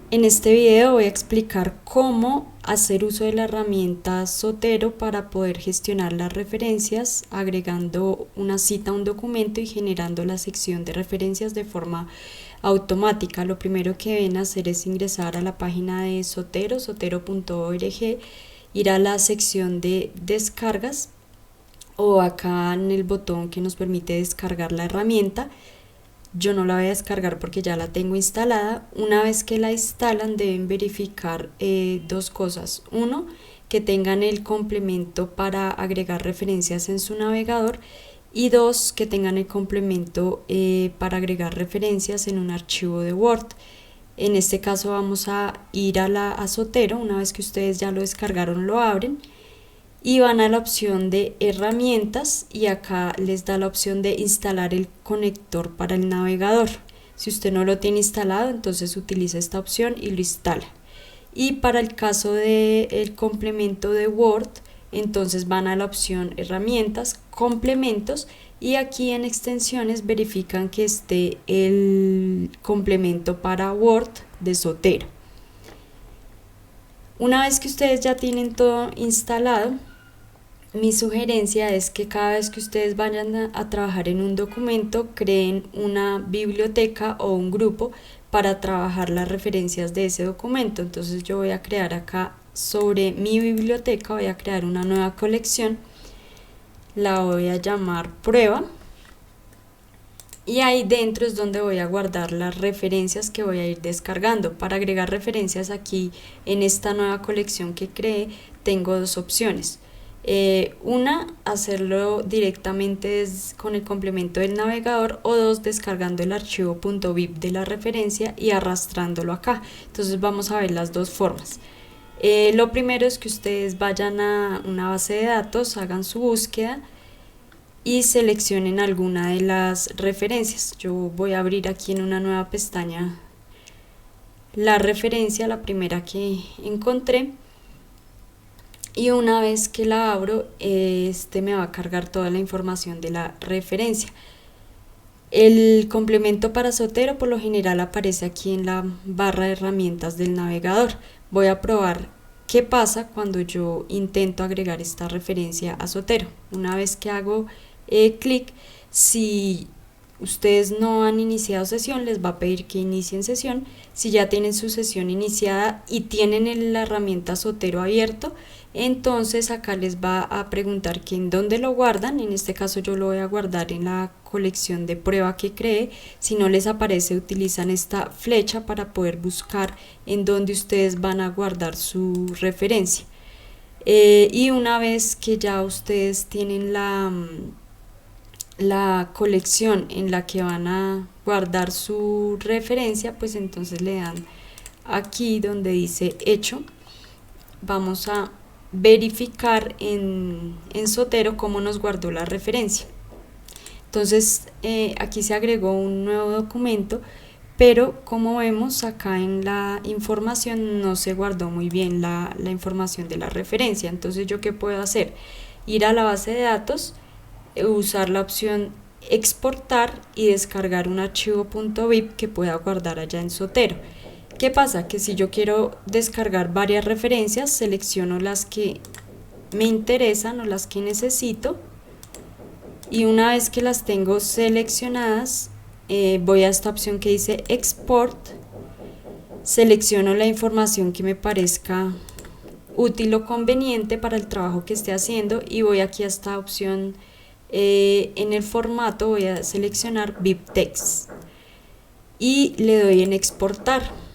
En este video voy a explicar cómo hacer uso de la herramienta Zotero para poder gestionar las referencias, agregando una cita a un documento y generando la sección de referencias de forma automática. Lo primero que deben hacer es ingresar a la página de Zotero, zotero.org, ir a la sección de descargas o acá en el botón que nos permite descargar la herramienta. Yo no la voy a descargar porque ya la tengo instalada. Una vez que la instalan deben verificar dos cosas. Uno, que tengan el complemento para agregar referencias en su navegador, y dos, que tengan el complemento para agregar referencias en un archivo de Word. En este caso vamos a ir a Zotero. Una vez que ustedes ya lo descargaron, lo abren y van a la opción de herramientas y acá les da la opción de instalar el conector para el navegador. Si usted no lo tiene instalado, entonces utiliza esta opción y lo instala. Y para el caso del complemento de Word, entonces van a la opción herramientas, complementos, y aquí en extensiones verifican que esté el complemento para Word de Zotero. Una vez que ustedes ya tienen todo instalado, mi sugerencia es que cada vez que ustedes vayan a trabajar en un documento, creen una biblioteca o un grupo para trabajar las referencias de ese documento. Entonces yo voy a crear acá sobre mi biblioteca, voy a crear una nueva colección, la voy a llamar prueba, y ahí dentro es donde voy a guardar las referencias que voy a ir descargando. Para agregar referencias aquí en esta nueva colección que creé, tengo dos opciones. Una, hacerlo directamente con el complemento del navegador, o dos, descargando el archivo .bib de la referencia y arrastrándolo acá. Entonces vamos a ver las dos formas. Lo primero es que ustedes vayan a una base de datos, hagan su búsqueda y seleccionen alguna de las referencias. Yo voy a abrir aquí en una nueva pestaña la referencia, la primera que encontré, y una vez que la abro, me va a cargar toda la información de la referencia. El complemento para Zotero por lo general aparece aquí en la barra de herramientas del navegador. Voy a probar qué pasa cuando yo intento agregar esta referencia a Zotero. Una vez que hago clic, si ustedes no han iniciado sesión, les va a pedir que inicien sesión. Si ya tienen su sesión iniciada y tienen la herramienta Zotero abierto, entonces acá les va a preguntar que en dónde lo guardan. En este caso yo lo voy a guardar en la colección de prueba que creé. Si no les aparece, utilizan esta flecha para poder buscar en dónde ustedes van a guardar su referencia. Y una vez que ya ustedes tienen la colección en la que van a guardar su referencia, pues entonces le dan aquí donde dice hecho. Vamos a verificar en Zotero cómo nos guardó la referencia. Entonces aquí se agregó un nuevo documento, pero como vemos acá en la información no se guardó muy bien la información de la referencia. Entonces yo qué puedo hacer: ir a la base de datos, usar la opción exportar y descargar un archivo .bib que pueda guardar allá en Zotero. ¿Qué pasa? Que si yo quiero descargar varias referencias, selecciono las que me interesan o las que necesito, y una vez que las tengo seleccionadas, voy a esta opción que dice export, selecciono la información que me parezca útil o conveniente para el trabajo que esté haciendo y voy aquí a esta opción. En el formato voy a seleccionar BibTeX y le doy en exportar.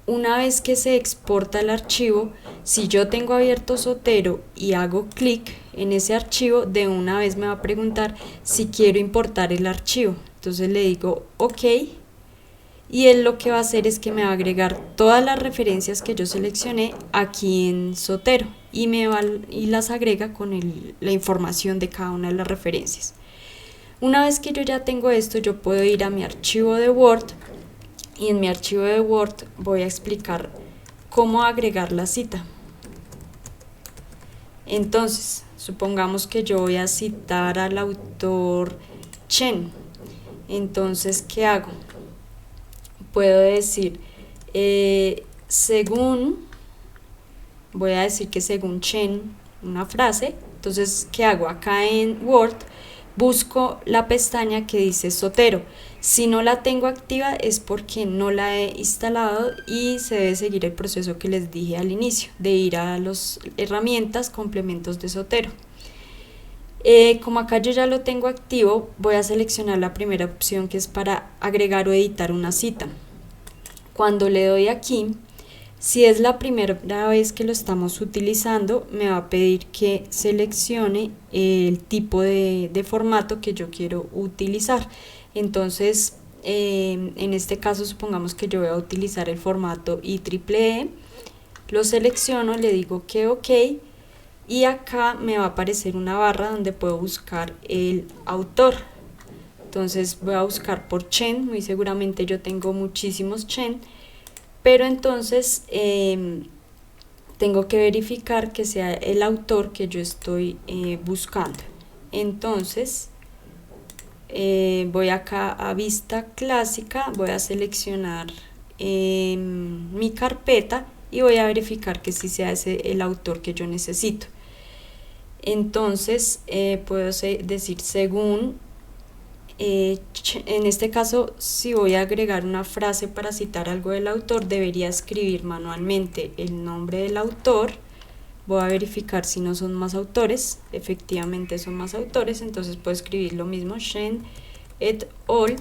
Una vez que se exporta el archivo, si yo tengo abierto Zotero y hago clic en ese archivo, de una vez me va a preguntar si quiero importar el archivo. Entonces le digo OK, y él lo que va a hacer es que me va a agregar todas las referencias que yo seleccioné aquí en Zotero y las agrega con la información de cada una de las referencias. Una vez que yo ya tengo esto, yo puedo ir a mi archivo de Word, y en mi archivo de Word voy a explicar cómo agregar la cita. Entonces, supongamos que yo voy a citar al autor Chen. Entonces, ¿qué hago? puedo decir según, voy a decir que según Chen, una frase. Entonces, ¿qué hago? Acá en Word busco la pestaña que dice Zotero. Si no la tengo activa es porque no la he instalado y se debe seguir el proceso que les dije al inicio, de ir a las herramientas, complementos de Zotero. Como acá yo ya lo tengo activo, voy a seleccionar la primera opción, que es para agregar o editar una cita. Cuando le doy aquí, si es la primera vez que lo estamos utilizando, me va a pedir que seleccione el tipo de formato que yo quiero utilizar. Entonces, en este caso, supongamos que yo voy a utilizar el formato IEEE. Lo selecciono, le digo que OK, y acá me va a aparecer una barra donde puedo buscar el autor. Entonces voy a buscar por Chen, muy seguramente yo tengo muchísimos Chen, pero entonces tengo que verificar que sea el autor que yo estoy buscando. Entonces voy acá a vista clásica, voy a seleccionar mi carpeta y voy a verificar que sí sea ese el autor que yo necesito. Entonces puedo decir según, en este caso, si voy a agregar una frase para citar algo del autor, debería escribir manualmente el nombre del autor. Voy a verificar si no son más autores. Efectivamente son más autores, entonces puedo escribir lo mismo, Shen et al.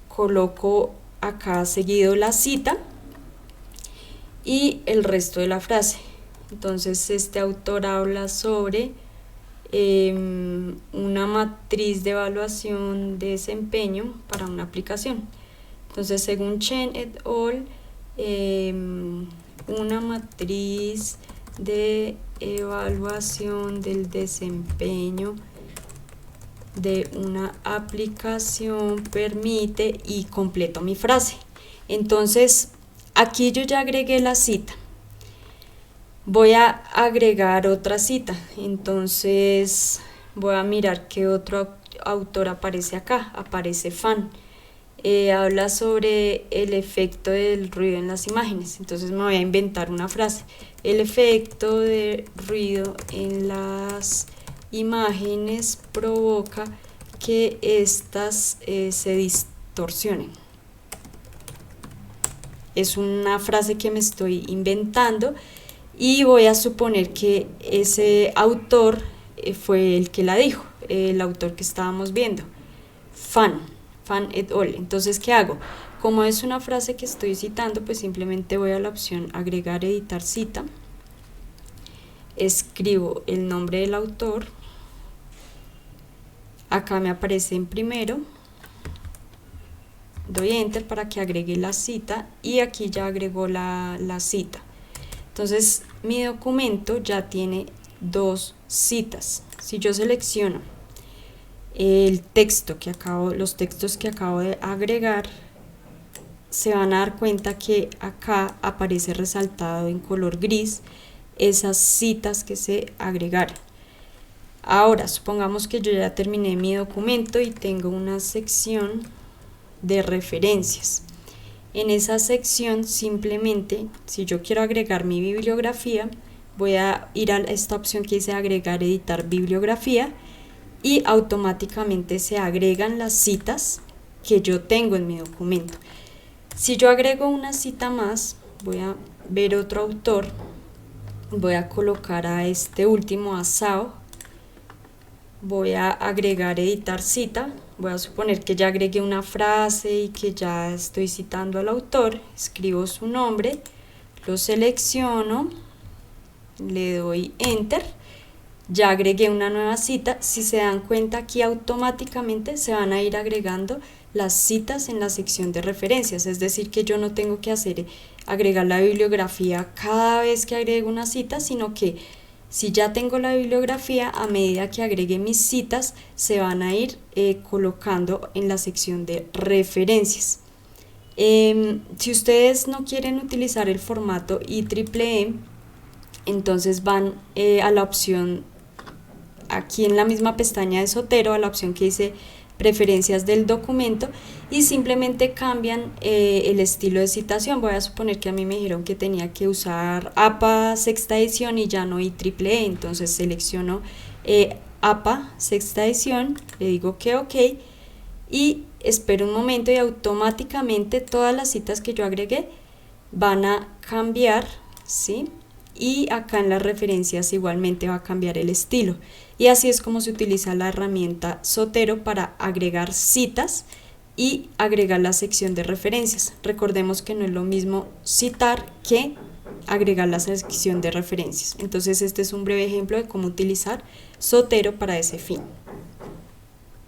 Coloco acá seguido la cita y el resto de la frase. Entonces este autor habla sobre una matriz de evaluación de desempeño para una aplicación. Entonces, según Chen et al, una matriz de evaluación del desempeño de una aplicación permite, y completo mi frase. Entonces, aquí yo ya agregué la cita. Voy a agregar otra cita, entonces voy a mirar qué otro autor aparece acá. Aparece Fan. Habla sobre el efecto del ruido en las imágenes. Entonces me voy a inventar una frase: el efecto de ruido en las imágenes provoca que éstas se distorsionen. Es una frase que me estoy inventando y voy a suponer que ese autor fue el que la dijo, el autor que estábamos viendo, Fan et al. Entonces, ¿qué hago? Como es una frase que estoy citando, pues simplemente voy a la opción agregar, editar cita, escribo el nombre del autor, acá me aparece en primero, doy enter para que agregue la cita y aquí ya agregó la cita. Entonces mi documento ya tiene dos citas. Si yo selecciono el texto que los textos que acabo de agregar, se van a dar cuenta que acá aparece resaltado en color gris esas citas que se agregaron. Ahora, supongamos que yo ya terminé mi documento y tengo una sección de referencias. En esa sección, simplemente, si yo quiero agregar mi bibliografía, voy a ir a esta opción que dice agregar, editar bibliografía, y automáticamente se agregan las citas que yo tengo en mi documento. Si yo agrego una cita más, voy a ver otro autor, voy a colocar a este último, a Sao, voy a agregar, editar cita, voy a suponer que ya agregué una frase y que ya estoy citando al autor, escribo su nombre, lo selecciono, le doy enter, ya agregué una nueva cita. Si se dan cuenta, aquí automáticamente se van a ir agregando las citas en la sección de referencias, es decir que yo no tengo que agregar la bibliografía cada vez que agrego una cita, sino que si ya tengo la bibliografía, a medida que agregue mis citas, se van a ir colocando en la sección de referencias. Si ustedes no quieren utilizar el formato IEEE, entonces van a la opción, aquí en la misma pestaña de Zotero, a la opción que dice preferencias del documento y simplemente cambian el estilo de citación. Voy a suponer que a mí me dijeron que tenía que usar APA sexta edición y ya no IEEE, entonces selecciono APA sexta edición, le digo que ok y espero un momento y automáticamente todas las citas que yo agregué van a cambiar, ¿sí? Y acá en las referencias igualmente va a cambiar el estilo. Y así es como se utiliza la herramienta Zotero para agregar citas y agregar la sección de referencias. Recordemos que no es lo mismo citar que agregar la sección de referencias. Entonces este es un breve ejemplo de cómo utilizar Zotero para ese fin.